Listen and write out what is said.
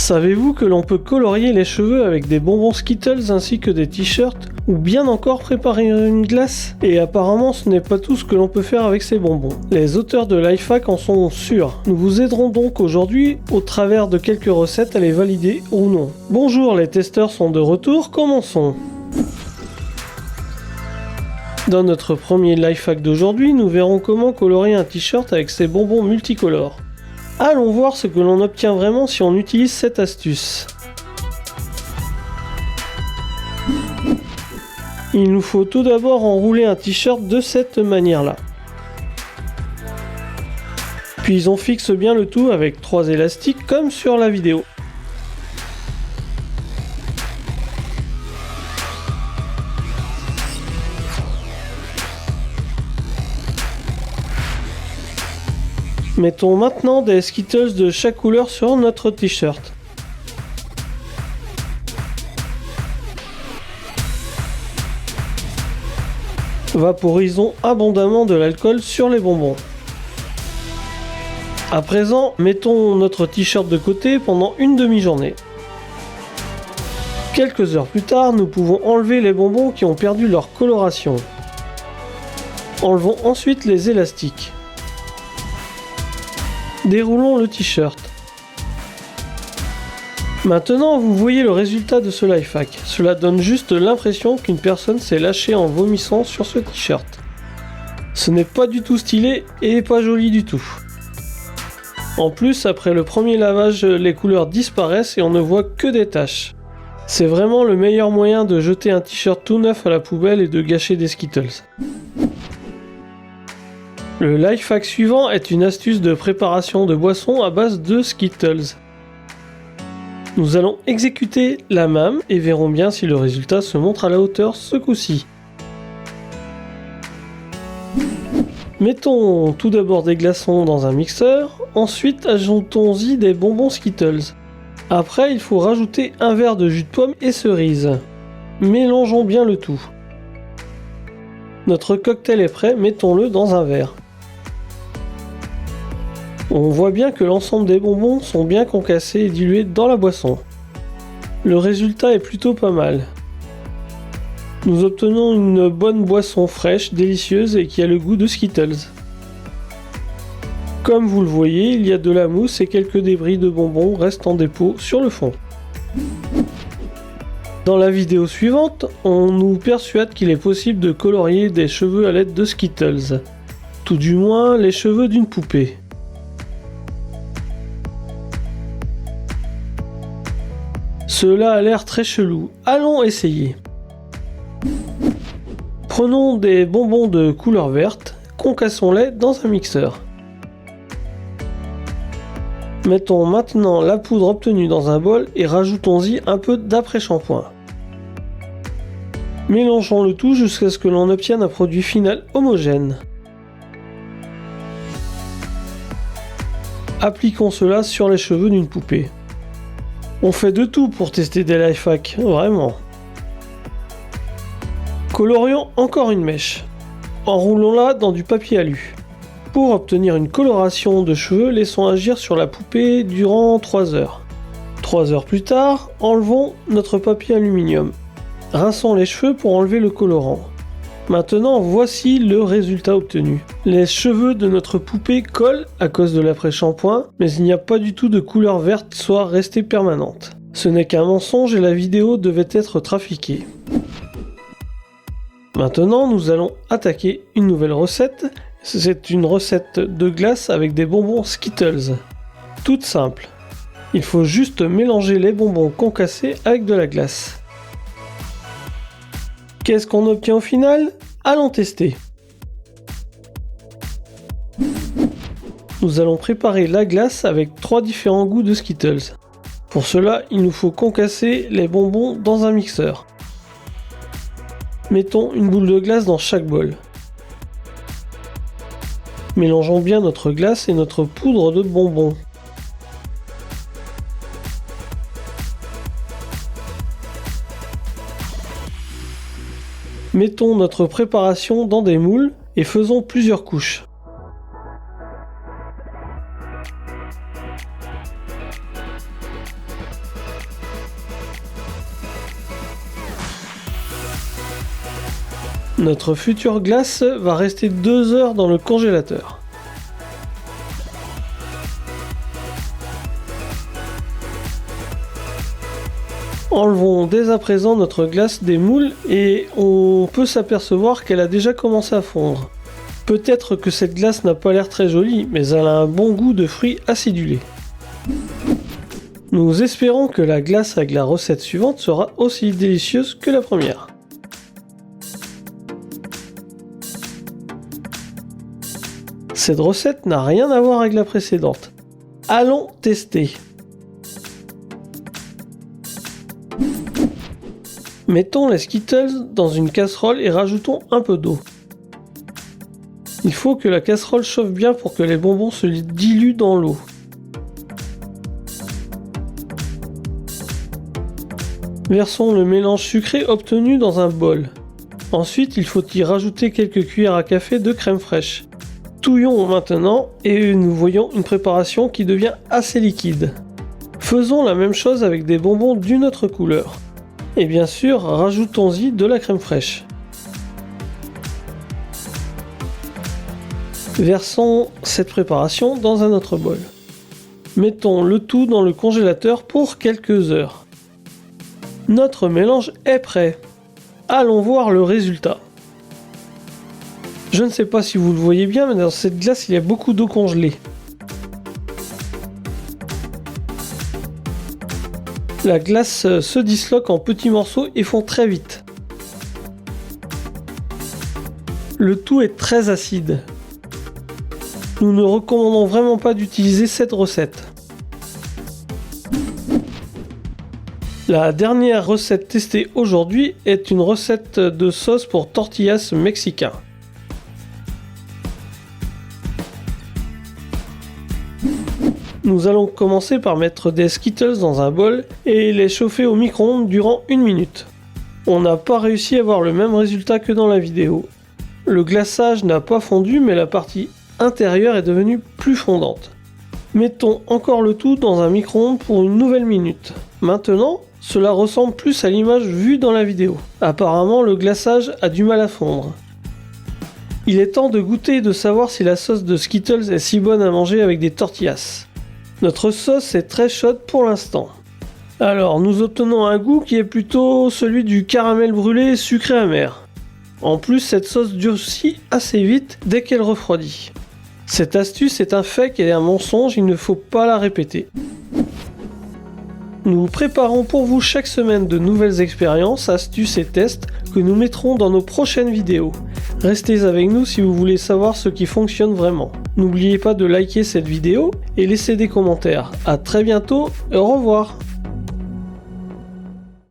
Savez-vous que l'on peut colorier les cheveux avec des bonbons Skittles ainsi que des t-shirts ou bien encore préparer une glace? Et apparemment ce n'est pas tout ce que l'on peut faire avec ces bonbons. Les auteurs de Lifehack en sont sûrs. Nous vous aiderons donc aujourd'hui au travers de quelques recettes à les valider ou non. Bonjour, les testeurs sont de retour, commençons. Dans notre premier Lifehack d'aujourd'hui, nous verrons comment colorier un t-shirt avec ces bonbons multicolores. Allons voir ce que l'on obtient vraiment si on utilise cette astuce. Il nous faut tout d'abord enrouler un t-shirt de cette manière-là. Puis on fixe bien le tout avec 3 élastiques comme sur la vidéo. Mettons maintenant des Skittles de chaque couleur sur notre t-shirt. Vaporisons abondamment de l'alcool sur les bonbons. À présent, mettons notre t-shirt de côté pendant une demi-journée. Quelques heures plus tard, nous pouvons enlever les bonbons qui ont perdu leur coloration. Enlevons ensuite les élastiques. Déroulons le t-shirt. Maintenant, vous voyez le résultat de ce lifehack. Cela donne juste l'impression qu'une personne s'est lâchée en vomissant sur ce t-shirt. Ce n'est pas du tout stylé et pas joli du tout. En plus, après le premier lavage, les couleurs disparaissent et on ne voit que des taches. C'est vraiment le meilleur moyen de jeter un t-shirt tout neuf à la poubelle et de gâcher des Skittles. Le lifehack suivant est une astuce de préparation de boissons à base de Skittles. Nous allons exécuter la même et verrons bien si le résultat se montre à la hauteur ce coup-ci. Mettons tout d'abord des glaçons dans un mixeur, ensuite ajoutons-y des bonbons Skittles. Après, il faut rajouter un verre de jus de pomme et cerise. Mélangeons bien le tout. Notre cocktail est prêt, mettons-le dans un verre. On voit bien que l'ensemble des bonbons sont bien concassés et dilués dans la boisson. Le résultat est plutôt pas mal. Nous obtenons une bonne boisson fraîche, délicieuse et qui a le goût de Skittles. Comme vous le voyez, il y a de la mousse et quelques débris de bonbons restent en dépôt sur le fond. Dans la vidéo suivante, on nous persuade qu'il est possible de colorier des cheveux à l'aide de Skittles. Tout du moins, les cheveux d'une poupée. Cela a l'air très chelou. Allons essayer. Prenons des bonbons de couleur verte, concassons-les dans un mixeur. Mettons maintenant la poudre obtenue dans un bol et rajoutons-y un peu d'après-shampoing. Mélangeons le tout jusqu'à ce que l'on obtienne un produit final homogène. Appliquons cela sur les cheveux d'une poupée. On fait de tout pour tester des lifehacks, vraiment. Colorions encore une mèche. Enroulons-la dans du papier alu. Pour obtenir une coloration de cheveux, laissons agir sur la poupée durant 3 heures. 3 heures plus tard, enlevons notre papier aluminium. Rinçons les cheveux pour enlever le colorant. Maintenant, voici le résultat obtenu. Les cheveux de notre poupée collent à cause de l'après-shampoing, mais il n'y a pas du tout de couleur verte soit restée permanente. Ce n'est qu'un mensonge et la vidéo devait être trafiquée. Maintenant, nous allons attaquer une nouvelle recette. C'est une recette de glace avec des bonbons Skittles. Toute simple. Il faut juste mélanger les bonbons concassés avec de la glace. Qu'est-ce qu'on obtient au final? Allons tester. Nous allons préparer la glace avec 3 différents goûts de Skittles. Pour cela, il nous faut concasser les bonbons dans un mixeur. Mettons une boule de glace dans chaque bol. Mélangeons bien notre glace et notre poudre de bonbons. Mettons notre préparation dans des moules et faisons plusieurs couches. Notre future glace va rester 2 heures dans le congélateur. Enlevons dès à présent notre glace des moules et on peut s'apercevoir qu'elle a déjà commencé à fondre. Peut-être que cette glace n'a pas l'air très jolie, mais elle a un bon goût de fruits acidulés. Nous espérons que la glace avec la recette suivante sera aussi délicieuse que la première. Cette recette n'a rien à voir avec la précédente. Allons tester. Mettons les Skittles dans une casserole et rajoutons un peu d'eau. Il faut que la casserole chauffe bien pour que les bonbons se diluent dans l'eau. Versons le mélange sucré obtenu dans un bol. Ensuite, il faut y rajouter quelques cuillères à café de crème fraîche. Touillons maintenant et nous voyons une préparation qui devient assez liquide. Faisons la même chose avec des bonbons d'une autre couleur. Et bien sûr, rajoutons-y de la crème fraîche. Versons cette préparation dans un autre bol. Mettons le tout dans le congélateur pour quelques heures. Notre mélange est prêt. Allons voir le résultat. Je ne sais pas si vous le voyez bien, mais dans cette glace, il y a beaucoup d'eau congelée. La glace se disloque en petits morceaux et fond très vite. Le tout est très acide. Nous ne recommandons vraiment pas d'utiliser cette recette. La dernière recette testée aujourd'hui est une recette de sauce pour tortillas mexicain. Nous allons commencer par mettre des Skittles dans un bol et les chauffer au micro-ondes durant 1 minute. On n'a pas réussi à avoir le même résultat que dans la vidéo. Le glaçage n'a pas fondu, mais la partie intérieure est devenue plus fondante. Mettons encore le tout dans un micro-ondes pour une nouvelle minute. Maintenant, cela ressemble plus à l'image vue dans la vidéo. Apparemment, le glaçage a du mal à fondre. Il est temps de goûter et de savoir si la sauce de Skittles est si bonne à manger avec des tortillas. Notre sauce est très chaude pour l'instant. Alors, nous obtenons un goût qui est plutôt celui du caramel brûlé sucré amer. En plus, cette sauce durcit assez vite dès qu'elle refroidit. Cette astuce est un fake et un mensonge, il ne faut pas la répéter. Nous préparons pour vous chaque semaine de nouvelles expériences, astuces et tests que nous mettrons dans nos prochaines vidéos. Restez avec nous si vous voulez savoir ce qui fonctionne vraiment. N'oubliez pas de liker cette vidéo et laisser des commentaires. A très bientôt et au revoir.